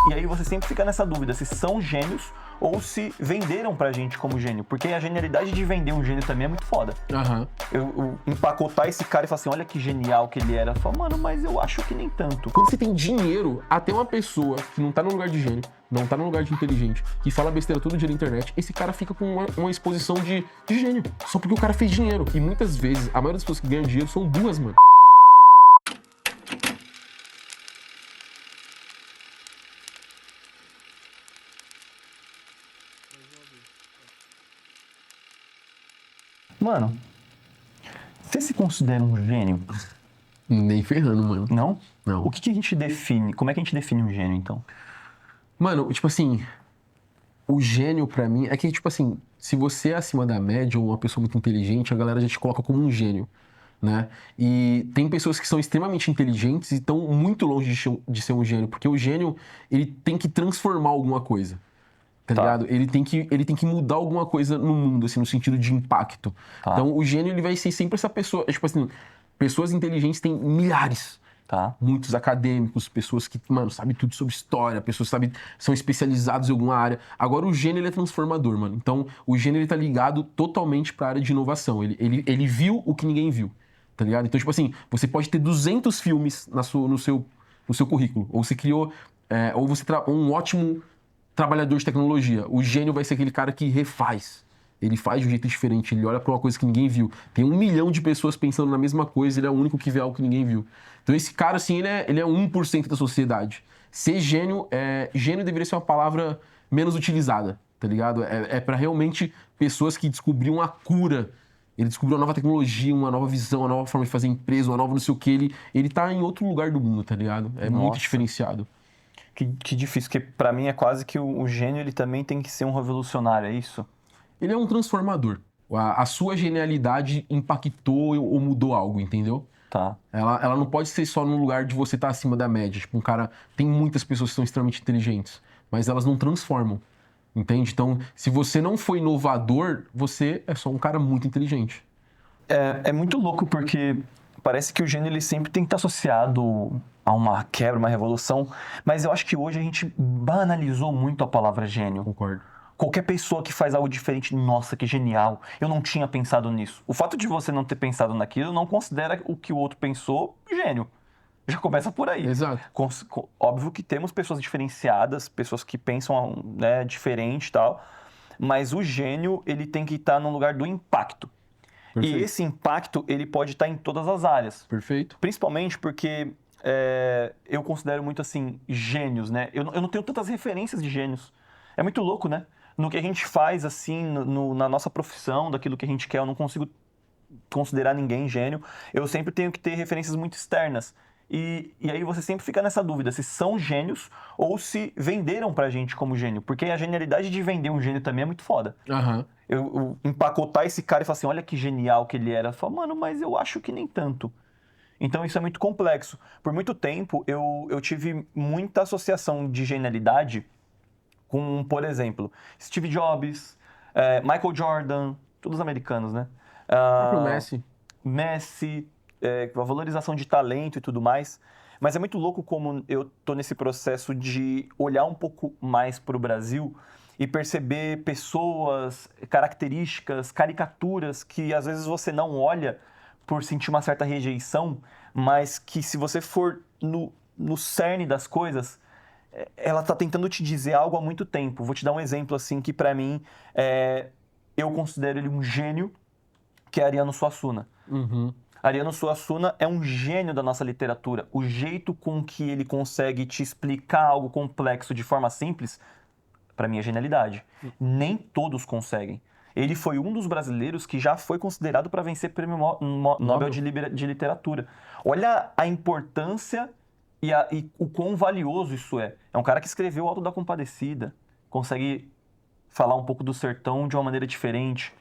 E aí você sempre fica nessa dúvida se são gênios ou se venderam pra gente como gênio. Porque a genialidade de vender um gênio também é muito foda. Eu empacotar esse cara e falar assim, olha que genial que ele era. Eu falo, mano, mas eu acho que nem tanto. Quando você tem dinheiro, até uma pessoa que não tá no lugar de gênio, não tá no lugar de inteligente, que fala besteira todo dia na internet, esse cara fica com uma exposição de gênio. Só porque o cara fez dinheiro. E muitas vezes, a maioria das pessoas que ganham dinheiro são duas, mano. Mano, você se considera um gênio? Nem ferrando, mano. Não? Não. O que a gente define? Como é que a gente define um gênio, então? Mano, tipo assim, o gênio pra mim é que, tipo assim, se você é acima da média ou uma pessoa muito inteligente, a galera já te coloca como um gênio, né? E tem pessoas que são extremamente inteligentes e estão muito longe de ser um gênio, porque o gênio, ele tem que transformar alguma coisa. Tá ligado? Ele tem que mudar alguma coisa no mundo, assim, no sentido de impacto. Tá. Então, o gênio, ele vai ser sempre essa pessoa... Tipo assim, pessoas inteligentes tem milhares. Tá. Muitos acadêmicos, pessoas que, mano, sabem tudo sobre história, pessoas que são especializados em alguma área. Agora, o gênio, ele é transformador, mano. Então, o gênio, ele tá ligado totalmente pra área de inovação. Ele viu o que ninguém viu, tá ligado? Então, tipo assim, você pode ter 200 filmes no seu currículo. Ou você criou... ou você um ótimo... trabalhador de tecnologia. O gênio vai ser aquele cara que refaz. Ele faz de um jeito diferente, ele olha pra uma coisa que ninguém viu. Tem 1 milhão de pessoas pensando na mesma coisa, ele é o único que vê algo que ninguém viu. Então esse cara, assim, ele é 1% da sociedade. Ser gênio, gênio deveria ser uma palavra menos utilizada, tá ligado? É pra realmente pessoas que descobriram a cura. Ele descobriu uma nova tecnologia, uma nova visão, uma nova forma de fazer empresa, uma nova não sei o que. Ele tá em outro lugar do mundo, tá ligado? É muito diferenciado. Que difícil, porque pra mim é quase que o gênio ele também tem que ser um revolucionário, é isso? Ele é um transformador. A sua genialidade impactou ou mudou algo, entendeu? Tá. Ela não pode ser só no lugar de você estar acima da média. Tipo, um cara... Tem muitas pessoas que são extremamente inteligentes, mas elas não transformam, entende? Então, se você não foi inovador, você é só um cara muito inteligente. É muito louco porque parece que o gênio ele sempre tem que estar associado a uma quebra, uma revolução, mas eu acho que hoje a gente banalizou muito a palavra gênio. Concordo. Qualquer pessoa que faz algo diferente, nossa, que genial, eu não tinha pensado nisso. O fato de você não ter pensado naquilo não considera o que o outro pensou gênio. Já começa por aí. Exato. Óbvio que temos pessoas diferenciadas, pessoas que pensam, né, diferente e tal, mas o gênio ele tem que estar no lugar do impacto. Perfeito. E esse impacto ele pode estar em todas as áreas. Perfeito. Principalmente porque eu considero muito assim, gênios, né? Eu não tenho tantas referências de gênios. É muito louco, né? No que a gente faz, assim, na nossa profissão, daquilo que a gente quer, eu não consigo considerar ninguém gênio. Eu sempre tenho que ter referências muito externas. E aí você sempre fica nessa dúvida se são gênios ou se venderam pra gente como gênio. Porque a genialidade de vender um gênio também é muito foda. Eu empacotar esse cara e falar assim, olha que genial que ele era. Eu falo, mano, mas eu acho que nem tanto. Então isso é muito complexo. Por muito tempo, eu tive muita associação de genialidade com, por exemplo, Steve Jobs, Michael Jordan, todos americanos, né? O próprio Messi, com a valorização de talento e tudo mais. Mas é muito louco como eu tô nesse processo de olhar um pouco mais para o Brasil e perceber pessoas, características, caricaturas que às vezes você não olha por sentir uma certa rejeição, mas que se você for no cerne das coisas, ela tá tentando te dizer algo há muito tempo. Vou te dar um exemplo assim que pra mim eu considero ele um gênio, que é Ariano Suassuna. Ariano Suassuna é um gênio da nossa literatura. O jeito com que ele consegue te explicar algo complexo de forma simples, pra mim é genialidade. Nem todos conseguem. Ele foi um dos brasileiros que já foi considerado para vencer prêmio Nobel de Literatura. Olha a importância e o quão valioso isso é. É um cara que escreveu o Auto da Compadecida, consegue falar um pouco do sertão de uma maneira diferente.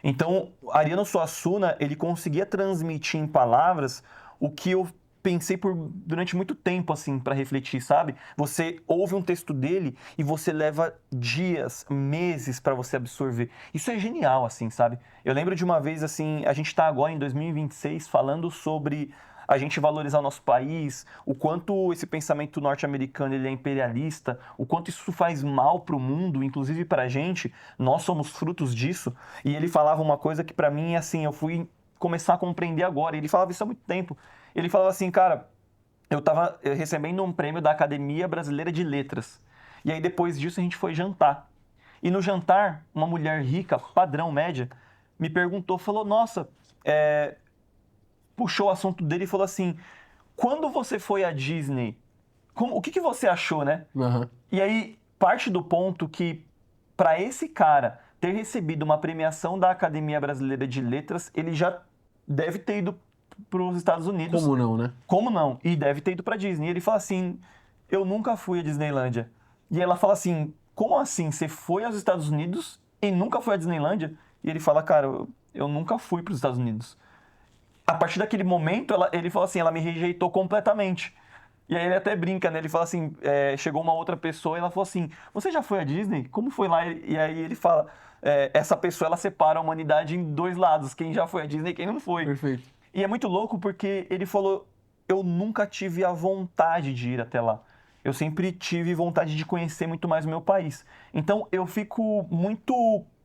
Então, Ariano Suassuna, ele conseguia transmitir em palavras o que eu pensei durante muito tempo, assim, para refletir, sabe? Você ouve um texto dele e você leva dias, meses para você absorver. Isso é genial, assim, sabe? Eu lembro de uma vez, assim, a gente tá agora em 2026 falando sobre a gente valorizar o nosso país, o quanto esse pensamento norte-americano ele é imperialista, o quanto isso faz mal para o mundo, inclusive para a gente, nós somos frutos disso. E ele falava uma coisa que para mim, assim, eu fui começar a compreender agora. Ele falava isso há muito tempo. Ele falava assim, cara, eu estava recebendo um prêmio da Academia Brasileira de Letras. E aí depois disso a gente foi jantar. E no jantar, uma mulher rica, padrão, média, me perguntou, falou, nossa, puxou o assunto dele e falou assim, quando você foi à Disney, o que você achou, né? Aham. E aí, parte do ponto que, para esse cara ter recebido uma premiação da Academia Brasileira de Letras, ele já deve ter ido para os Estados Unidos. Como não, né? Como não? E deve ter ido para Disney. E ele fala assim, eu nunca fui à Disneylândia. E ela fala assim, como assim? Você foi aos Estados Unidos e nunca foi à Disneylândia? E ele fala, cara, eu nunca fui para os Estados Unidos. A partir daquele momento, ele falou assim, ela me rejeitou completamente. E aí ele até brinca, né? Ele fala assim, chegou uma outra pessoa e ela falou assim, você já foi à Disney? Como foi lá? E aí ele fala, essa pessoa, ela separa a humanidade em dois lados, quem já foi à Disney e quem não foi. Perfeito. E é muito louco porque ele falou, eu nunca tive a vontade de ir até lá. Eu sempre tive vontade de conhecer muito mais o meu país. Então eu fico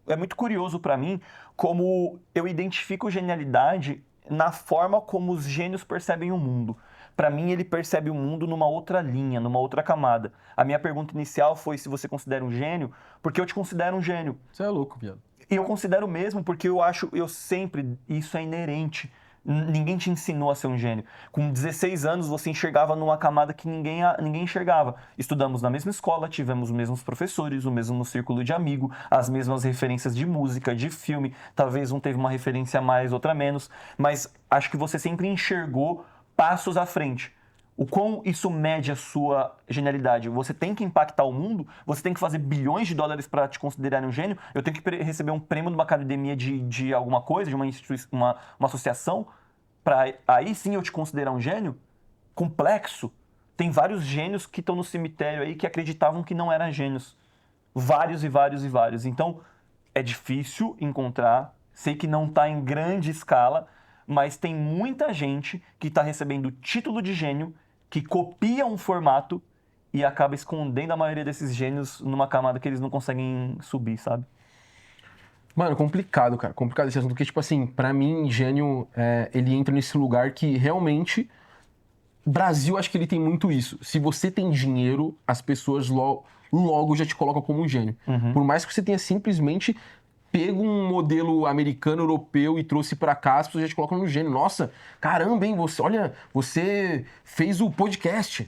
é muito curioso para mim como eu identifico genialidade na forma como os gênios percebem o mundo. Para mim, ele percebe o mundo numa outra linha, numa outra camada. A minha pergunta inicial foi se você considera um gênio, porque eu te considero um gênio. Você é louco, viado. E eu considero mesmo porque eu sempre, isso é inerente. Ninguém te ensinou a ser um gênio. Com 16 anos, você enxergava numa camada que ninguém enxergava. Estudamos na mesma escola, tivemos os mesmos professores, o mesmo círculo de amigo, as mesmas referências de música, de filme. Talvez um teve uma referência a mais, outra a menos. Mas acho que você sempre enxergou passos à frente. O quão isso mede a sua genialidade? Você tem que impactar o mundo? Você tem que fazer bilhões de dólares para te considerar um gênio? Eu tenho que receber um prêmio de uma academia de alguma coisa, de uma instituição, uma associação, para aí sim eu te considerar um gênio? Complexo. Tem vários gênios que estão no cemitério aí que acreditavam que não eram gênios. Vários e vários e vários. Então, é difícil encontrar. Sei que não está em grande escala, mas tem muita gente que está recebendo título de gênio, que copia um formato e acaba escondendo a maioria desses gênios numa camada que eles não conseguem subir, sabe? Mano, complicado, cara. Complicado esse assunto. Porque, tipo assim, pra mim, gênio, ele entra nesse lugar que realmente... Brasil, acho que ele tem muito isso. Se você tem dinheiro, as pessoas logo já te colocam como um gênio. Por mais que você tenha simplesmente pego um modelo americano, europeu e trouxe pra cá, as pessoas já te colocam no gênio. Nossa, caramba, hein? Você fez o podcast.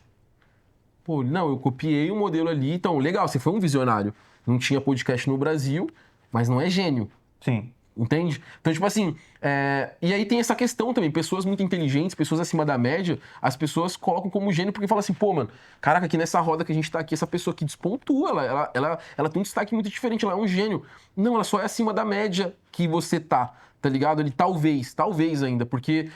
Pô, não, eu copiei o modelo ali. Então, legal, você foi um visionário. Não tinha podcast no Brasil, mas não é gênio. Sim. Entende? Então, tipo assim, e aí tem essa questão também, pessoas muito inteligentes, pessoas acima da média, as pessoas colocam como gênio porque falam assim, pô, mano, caraca, aqui nessa roda que a gente tá aqui, essa pessoa aqui despontua, ela tem um destaque muito diferente, ela é um gênio. Não, ela só é acima da média que você tá ligado? Ele talvez ainda, porque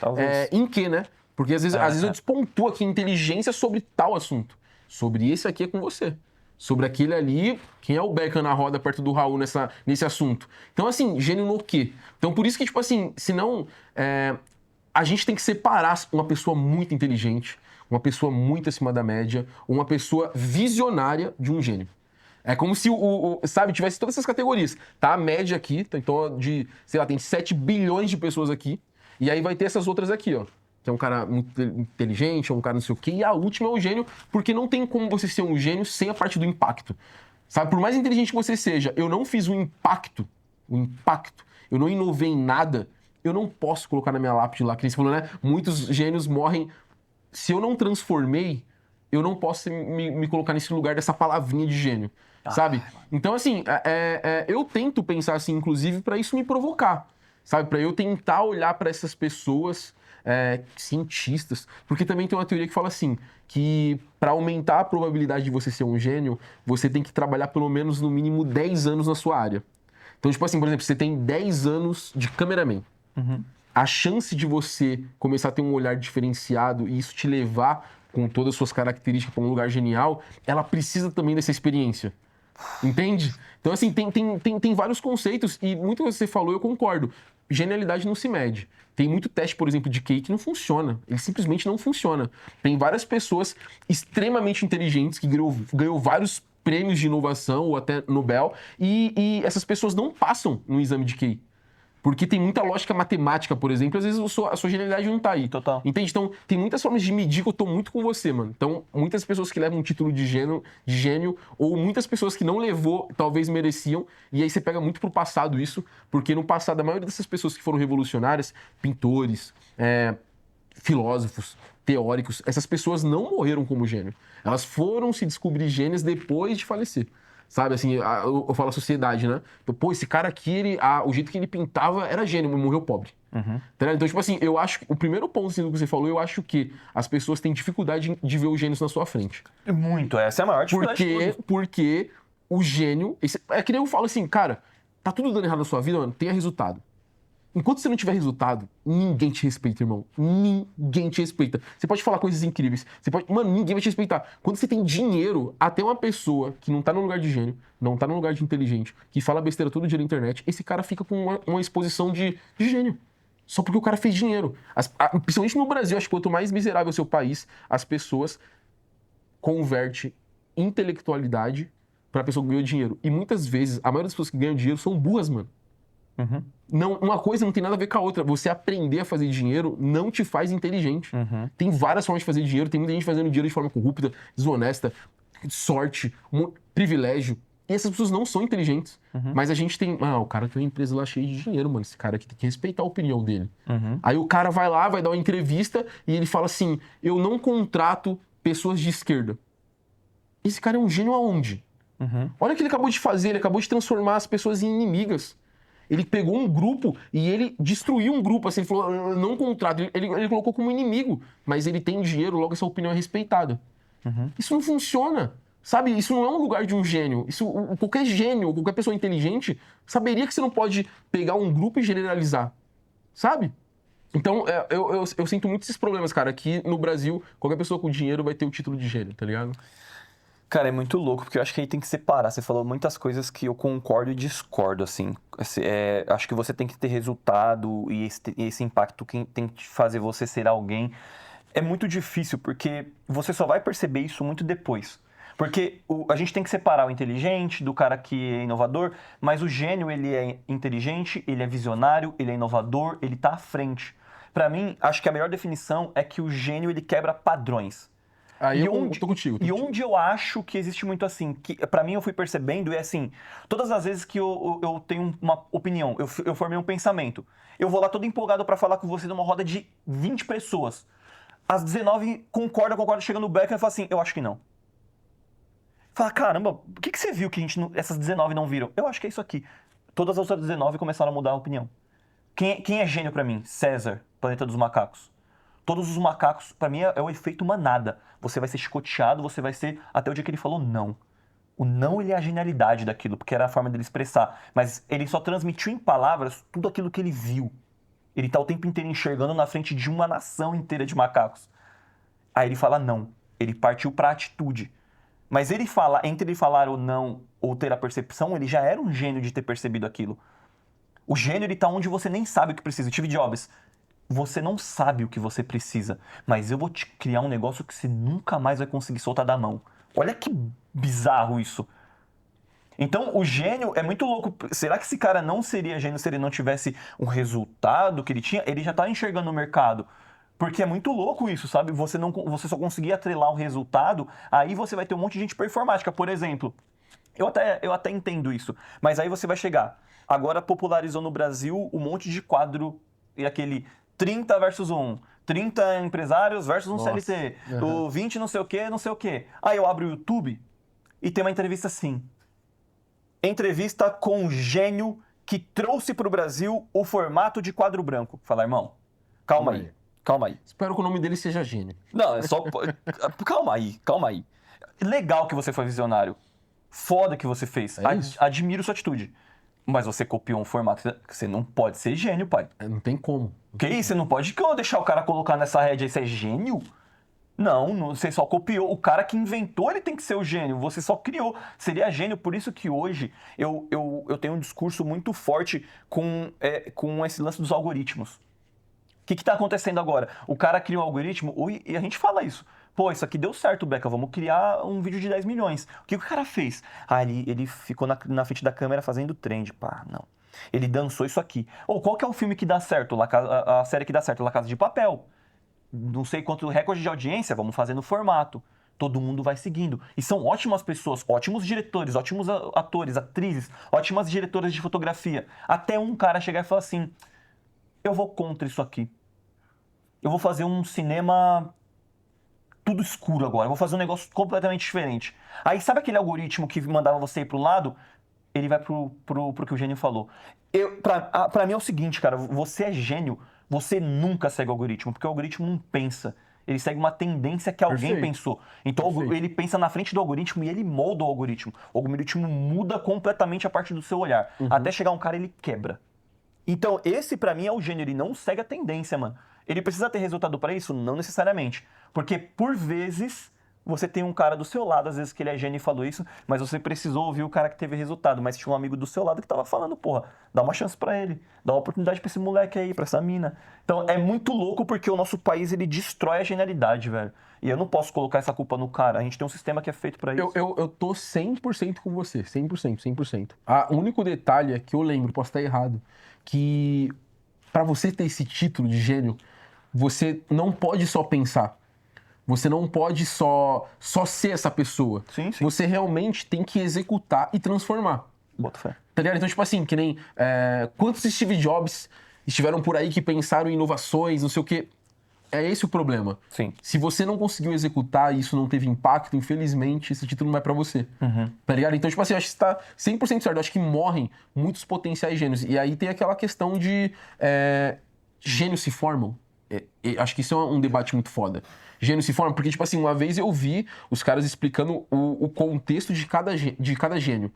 em quê, né? Porque às vezes eu despontuo aqui inteligência sobre tal assunto. Sobre esse aqui é com você. Sobre aquele ali, quem é o Beckham na roda perto do Raul nesse assunto? Então, assim, gênio no quê? Então, por isso que, tipo assim, senão a gente tem que separar uma pessoa muito inteligente, uma pessoa muito acima da média, uma pessoa visionária de um gênio. É como se, sabe, tivesse todas essas categorias. Tá a média aqui, então, sei lá, tem 7 bilhões de pessoas aqui, e aí vai ter essas outras aqui, ó. Que é um cara muito inteligente, é um cara não sei o quê, e a última é o gênio, porque não tem como você ser um gênio sem a parte do impacto. Sabe, por mais inteligente que você seja, eu não fiz o impacto, eu não inovei em nada, eu não posso colocar na minha lápide lá, que nem você falou, né? Muitos gênios morrem. Se eu não transformei, eu não posso me colocar nesse lugar dessa palavrinha de gênio, sabe? Então, assim, eu tento pensar assim, inclusive, para isso me provocar, sabe? Para eu tentar olhar para essas pessoas... cientistas, porque também tem uma teoria que fala assim, que para aumentar a probabilidade de você ser um gênio, você tem que trabalhar pelo menos no mínimo 10 anos na sua área. Então, tipo assim, por exemplo, você tem 10 anos de cameraman. A chance de você começar a ter um olhar diferenciado e isso te levar com todas as suas características para um lugar genial, ela precisa também dessa experiência. Entende? Então, assim, tem vários conceitos e muito que você falou, eu concordo. genialidade não se mede. Tem muito teste, por exemplo, de QI que não funciona. Ele simplesmente não funciona. Tem várias pessoas extremamente inteligentes que ganhou vários prêmios de inovação ou até Nobel e essas pessoas não passam no exame de QI. Porque tem muita lógica matemática, por exemplo, às vezes a sua genialidade não tá aí. Total. Entende? Então, tem muitas formas de medir que eu tô muito com você, mano. Então, muitas pessoas que levam um título de gênio, ou muitas pessoas que não levou, talvez mereciam, e aí você pega muito pro passado isso, porque no passado, a maioria dessas pessoas que foram revolucionárias, pintores, filósofos, teóricos, essas pessoas não morreram como gênio. Elas foram se descobrir gênios depois de falecer. Sabe, assim, eu falo a sociedade, né? Pô, esse cara aqui, o jeito que ele pintava era gênio, mas morreu pobre. Tá. Então, tipo assim, eu acho que o primeiro ponto assim, do que você falou, eu acho que as pessoas têm dificuldade de ver os gênios na sua frente. Muito, essa é a maior dificuldade de tudo. Porque o gênio... É que nem eu falo assim, cara, tá tudo dando errado na sua vida, mano, tenha resultado. Enquanto você não tiver resultado, ninguém te respeita, irmão. Ninguém te respeita. Você pode falar coisas incríveis. Mano, ninguém vai te respeitar. Quando você tem dinheiro, até uma pessoa que não tá no lugar de gênio, não tá no lugar de inteligente, que fala besteira todo dia na internet, esse cara fica com uma exposição de gênio. Só porque o cara fez dinheiro. Principalmente no Brasil, acho que quanto mais miserável é o seu país, as pessoas convertem intelectualidade pra pessoa que ganhou dinheiro. E muitas vezes, a maioria das pessoas que ganham dinheiro são burras, mano. Não, uma coisa não tem nada a ver com a outra. Você aprender a fazer dinheiro não te faz inteligente. Tem várias formas de fazer dinheiro. Tem muita gente fazendo dinheiro de forma corrupta, desonesta, sorte, privilégio. E essas pessoas não são inteligentes. Mas a gente tem... o cara tem uma empresa lá cheia de dinheiro, mano. Esse cara aqui tem que respeitar a opinião dele. Aí o cara vai lá, vai dar uma entrevista e ele fala assim, eu não contrato pessoas de esquerda. Esse cara é um gênio aonde? Olha o que ele acabou de fazer. Ele acabou de transformar as pessoas em inimigas. Ele pegou um grupo e ele destruiu um grupo. Assim, ele falou, eu não contrato. Ele colocou como inimigo. Mas ele tem dinheiro, logo essa opinião é respeitada. Isso não funciona. Sabe? Isso não é um lugar de um gênio. Qualquer gênio, qualquer pessoa inteligente, saberia que você não pode pegar um grupo e generalizar. Sabe? Então, eu sinto muito esses problemas, cara. Aqui no Brasil, qualquer pessoa com dinheiro vai ter o título de gênio, tá ligado? Cara, é muito louco, porque eu acho que aí tem que separar. Você falou muitas coisas que eu concordo e discordo, assim. Acho que você tem que ter resultado e esse impacto que tem que fazer você ser alguém. É muito difícil, porque você só vai perceber isso muito depois. Porque a gente tem que separar o inteligente do cara que é inovador, mas o gênio, ele é inteligente, ele é visionário, ele é inovador, ele tá à frente. Pra mim, acho que a melhor definição é que o gênio, ele quebra padrões. Aí eu tô contigo. Onde eu acho que existe muito assim, que pra mim eu fui percebendo, é assim, todas as vezes que eu tenho uma opinião, eu formei um pensamento, eu vou lá todo empolgado pra falar com você numa roda de 20 pessoas. As 19 concordam, chega no back e fala assim, eu acho que não. Fala, caramba, o que você viu que essas 19 não viram? Eu acho que é isso aqui. Todas as outras 19 começaram a mudar a opinião. Quem é gênio pra mim? César, Planeta dos Macacos. Todos os macacos, pra mim, é o efeito manada. Você vai ser chicoteado, você vai ser... Até o dia que ele falou não. O não, ele é a genialidade daquilo, porque era a forma dele expressar. Mas ele só transmitiu em palavras tudo aquilo que ele viu. Ele tá o tempo inteiro enxergando na frente de uma nação inteira de macacos. Aí ele fala não. Ele partiu pra atitude. Mas entre ele falar ou não, ou ter a percepção, ele já era um gênio de ter percebido aquilo. O gênio, ele tá onde você nem sabe o que precisa. Steve Jobs... Você não sabe o que você precisa, mas eu vou te criar um negócio que você nunca mais vai conseguir soltar da mão. Olha que bizarro isso. Então, o gênio é muito louco. Será que esse cara não seria gênio se ele não tivesse o resultado que ele tinha? Ele já tá enxergando o mercado. Porque é muito louco isso, sabe? Você só conseguir atrelar o resultado, aí você vai ter um monte de gente performática. Por exemplo, eu até entendo isso, mas aí você vai chegar. Agora popularizou no Brasil um monte de quadro e aquele 30 versus 1, 30 empresários versus um CLT, o 20 não sei o quê, não sei o quê. Aí eu abro o YouTube e tem uma entrevista assim. Entrevista com um gênio que trouxe para o Brasil o formato de quadro branco. Fala, irmão, calma aí. Espero que o nome dele seja gênio. Não, é só... calma aí. Legal que você foi visionário. Foda que você fez. Admiro sua atitude. Mas você copiou um formato que você não pode ser gênio, pai. Não tem como. Que isso? Você não pode deixar o cara colocar nessa rédea aí, você é gênio? Não, você só copiou. O cara que inventou, ele tem que ser o gênio. Você só criou. Seria gênio. Por isso que hoje eu tenho um discurso muito forte com esse lance dos algoritmos. O que está acontecendo agora? O cara cria um algoritmo e a gente fala isso. Pô, isso aqui deu certo, Beca. Vamos criar um vídeo de 10 milhões. O que o cara fez? Ah, ele ficou na frente da câmera fazendo trend. Pá, não. Ele dançou isso aqui. Ou qual que é o filme que dá certo? A série que dá certo? La Casa de Papel. Não sei quanto recorde de audiência, vamos fazer no formato. Todo mundo vai seguindo. E são ótimas pessoas, ótimos diretores, ótimos atores, atrizes, ótimas diretoras de fotografia. Até um cara chegar e falar assim: eu vou contra isso aqui. Eu vou fazer um cinema tudo escuro agora. Eu vou fazer um negócio completamente diferente. Aí sabe aquele algoritmo que mandava você ir pro lado? Ele vai pro que o gênio falou. Pra mim é o seguinte, cara, você é gênio, você nunca segue o algoritmo, porque o algoritmo não pensa. Ele segue uma tendência que alguém Perfeito. pensou. Então Perfeito. ele pensa na frente do algoritmo e ele molda o algoritmo. O algoritmo muda completamente a partir do seu olhar. Até chegar um cara, ele quebra. Então, esse pra mim é o gênio, ele não segue a tendência, mano. Ele precisa ter resultado pra isso? Não necessariamente. Porque, por vezes, você tem um cara do seu lado, às vezes que ele é gênio e falou isso, mas você precisou ouvir o cara que teve resultado. Mas tinha um amigo do seu lado que tava falando, porra, dá uma chance pra ele, dá uma oportunidade pra esse moleque aí, pra essa mina. Então, é muito louco porque o nosso país, ele destrói a genialidade, velho. E eu não posso colocar essa culpa no cara. A gente tem um sistema que é feito pra isso. Eu tô 100% com você, 100%, 100%. O único detalhe é que eu lembro, posso estar errado, que pra você ter esse título de gênio, você não pode só pensar. Você não pode só ser essa pessoa. Sim, sim. Você realmente tem que executar e transformar. Bota fé. Tá ligado? Então, tipo assim, que nem quantos Steve Jobs estiveram por aí que pensaram em inovações, não sei o quê. É esse o problema. Sim. Se você não conseguiu executar e isso não teve impacto, infelizmente, esse título não é pra você. Tá ligado? Então, tipo assim, eu acho que você tá 100% certo. Eu acho que morrem muitos potenciais gênios. E aí tem aquela questão de gênios se formam. Acho que isso é um debate muito foda. Gênios se formam porque, tipo assim, uma vez eu vi os caras explicando o contexto de cada gênio.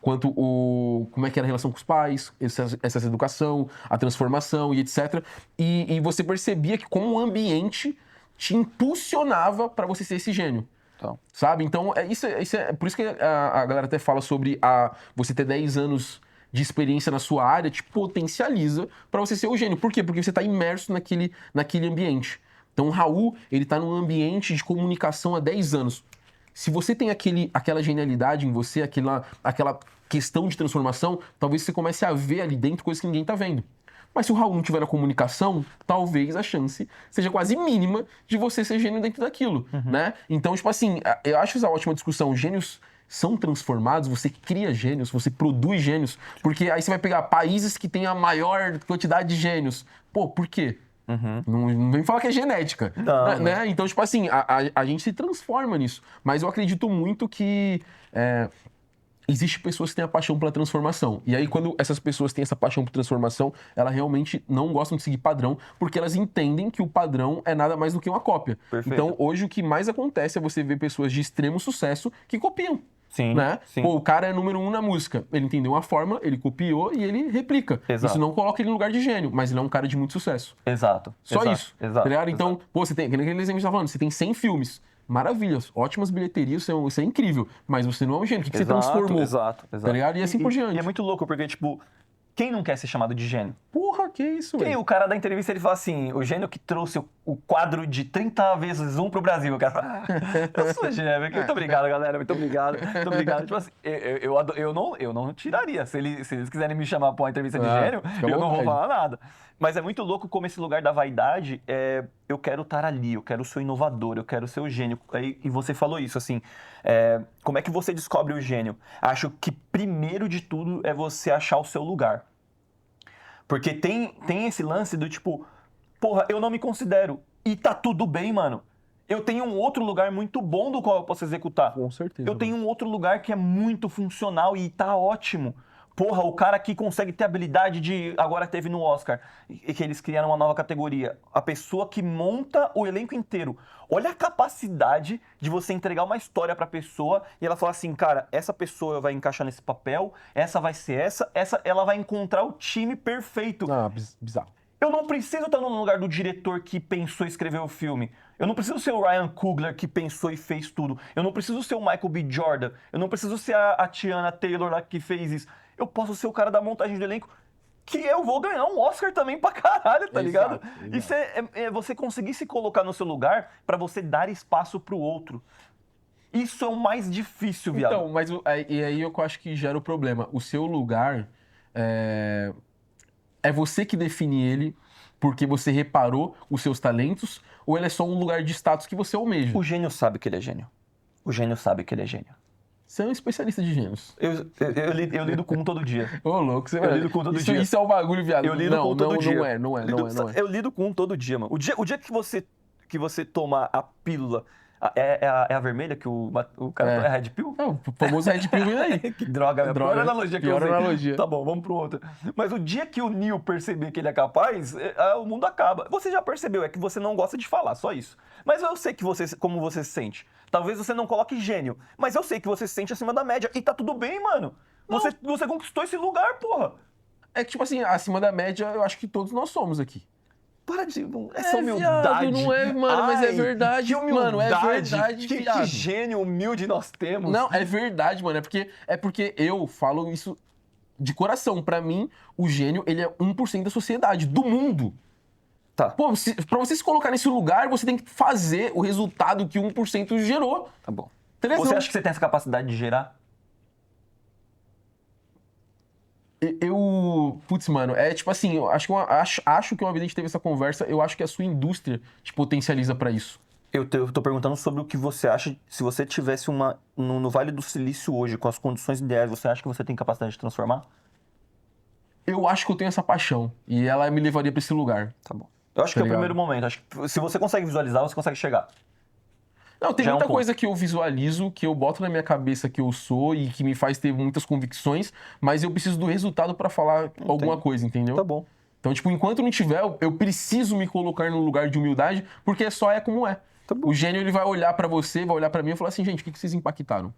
Como é que era a relação com os pais, essa educação, a transformação e etc. E você percebia que como o ambiente te impulsionava pra você ser esse gênio. Então. Sabe? Então, por isso que a galera até fala sobre você ter 10 anos de experiência na sua área, te potencializa pra você ser o gênio. Por quê? Porque você tá imerso naquele ambiente. Então, o Raul, ele tá num ambiente de comunicação há 10 anos. Se você tem aquela genialidade em você, aquela questão de transformação, talvez você comece a ver ali dentro coisas que ninguém tá vendo. Mas se o Raul não tiver na comunicação, talvez a chance seja quase mínima de você ser gênio dentro daquilo, né? Então, tipo assim, eu acho essa ótima discussão. Gênios são transformados, você cria gênios, você produz gênios, porque aí você vai pegar países que têm a maior quantidade de gênios. Pô, por quê? Não vem falar que é genética, Não, né? Então, tipo assim, a gente se transforma nisso. Mas eu acredito muito que existe pessoas que têm a paixão pela transformação. E aí, quando essas pessoas têm essa paixão por transformação, elas realmente não gostam de seguir padrão, porque elas entendem que o padrão é nada mais do que uma cópia. Perfeito. Então, hoje, o que mais acontece é você ver pessoas de extremo sucesso que copiam. Sim, Né? sim. Pô, o cara é número 1 na música. Ele entendeu uma forma, ele copiou e ele replica. Exato. Isso não coloca ele no lugar de gênio, mas ele é um cara de muito sucesso. Exato. Só exato, isso. Exato. Tá ligado? Então, exato. pô, você tem, que nem aquele exemplo que a gente tá falando, você tem 100 filmes. Maravilhas, ótimas bilheterias, isso é incrível. Mas você não é um gênio. O que você transformou? Exato. Tá ligado? E assim por diante. E é muito louco, porque, tipo, quem não quer ser chamado de gênio? Porra, que isso, Quem velho? o cara da entrevista, ele fala assim, o gênio que trouxe o quadro de 30 vezes 1 pro Brasil. O cara fala, eu sou gênio. Muito obrigado, galera. Muito obrigado. Muito obrigado. Tipo assim, eu não tiraria. Se eles quiserem me chamar pra uma entrevista de gênio, fica à eu não vou vontade. falar nada. Mas é muito louco como esse lugar da vaidade, eu quero estar ali, eu quero ser o inovador, eu quero ser o gênio. E você falou isso, assim, como é que você descobre o gênio? Acho que primeiro de tudo é você achar o seu lugar. Porque tem esse lance do tipo, porra, eu não me considero. E tá tudo bem, mano. Eu tenho um outro lugar muito bom do qual eu posso executar. Com certeza. Eu tenho um outro lugar que é muito funcional e tá ótimo. Porra, o cara que consegue ter habilidade de... Agora teve no Oscar, e que eles criaram uma nova categoria. A pessoa que monta o elenco inteiro. Olha a capacidade de você entregar uma história pra pessoa e ela falar assim, cara, essa pessoa vai encaixar nesse papel, essa vai ser essa ela vai encontrar o time perfeito. Ah, bizarro. Eu não preciso estar no lugar do diretor que pensou e escreveu o filme. Eu não preciso ser o Ryan Coogler que pensou e fez tudo. Eu não preciso ser o Michael B. Jordan. Eu não preciso ser a Tiana Taylor lá que fez isso. Eu posso ser o cara da montagem do elenco que eu vou ganhar um Oscar também pra caralho, tá ligado? Exato. Isso é você conseguir se colocar no seu lugar pra você dar espaço pro outro. Isso é o mais difícil, viado. Então, mas e aí eu acho que gera o problema. O seu lugar é você que define ele porque você reparou os seus talentos ou ele é só um lugar de status que você almeja? O gênio sabe que ele é gênio. O gênio sabe que ele é gênio. Você é um especialista de gênios. Eu lido com um todo dia. Ô, louco, você Eu lido com todo dia. Isso é o bagulho, viado. Eu lido com um todo dia. Não é. Eu lido com um todo dia, mano. O dia que você toma a pílula, é a vermelha que o cara... É a Red Pill? É, o famoso Red Pill vem aí. Que droga, Droga. pior analogia que eu Pior usei. analogia. Tá bom, vamos pro outro. Mas o dia que o Neo perceber que ele é capaz, o mundo acaba. Você já percebeu, é que você não gosta de falar, só isso. Mas eu sei que como você se sente. Talvez você não coloque gênio, mas eu sei que você se sente acima da média. E tá tudo bem, mano. Você conquistou esse lugar, porra. É que, tipo assim, acima da média, eu acho que todos nós somos aqui. Para de... Essa humildade. Viado, não é, mano, mas é verdade, que humildade, mano, é verdade, que viado. gênio humilde nós temos. Não, é verdade, mano. É porque eu falo isso de coração. Pra mim, o gênio, ele é 1% da sociedade, do mundo. Tá, Pô, pra você se colocar nesse lugar, você tem que fazer o resultado que 1% gerou. tá bom. Beleza? Você acha que você tem essa capacidade de gerar? Putz, mano, é tipo assim, eu acho que uma vez a gente teve essa conversa, eu acho que a sua indústria te potencializa pra isso. Eu tô perguntando sobre o que você acha, se você tivesse no Vale do Silício hoje, com as condições ideais, você acha que você tem capacidade de transformar? Eu acho que eu tenho essa paixão e ela me levaria pra esse lugar. Tá bom. Eu acho que Tá é o ligado? primeiro momento. Acho que se você consegue visualizar, você consegue chegar. Não, tem Já é um muita ponto. coisa que eu visualizo, que eu boto na minha cabeça que eu sou e que me faz ter muitas convicções, mas eu preciso do resultado pra falar alguma coisa, entendeu? Tá bom. Então, tipo, enquanto não tiver, eu preciso me colocar num lugar de humildade, porque só é como é. Tá bom. O gênio, ele vai olhar pra você, vai olhar pra mim e falar assim, gente, o que vocês impactaram?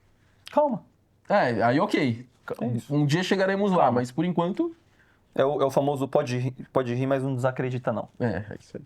Calma. Aí ok. isso. Um dia chegaremos lá, Calma. mas por enquanto... É o famoso pode rir, mas não desacredita, não. É isso aí.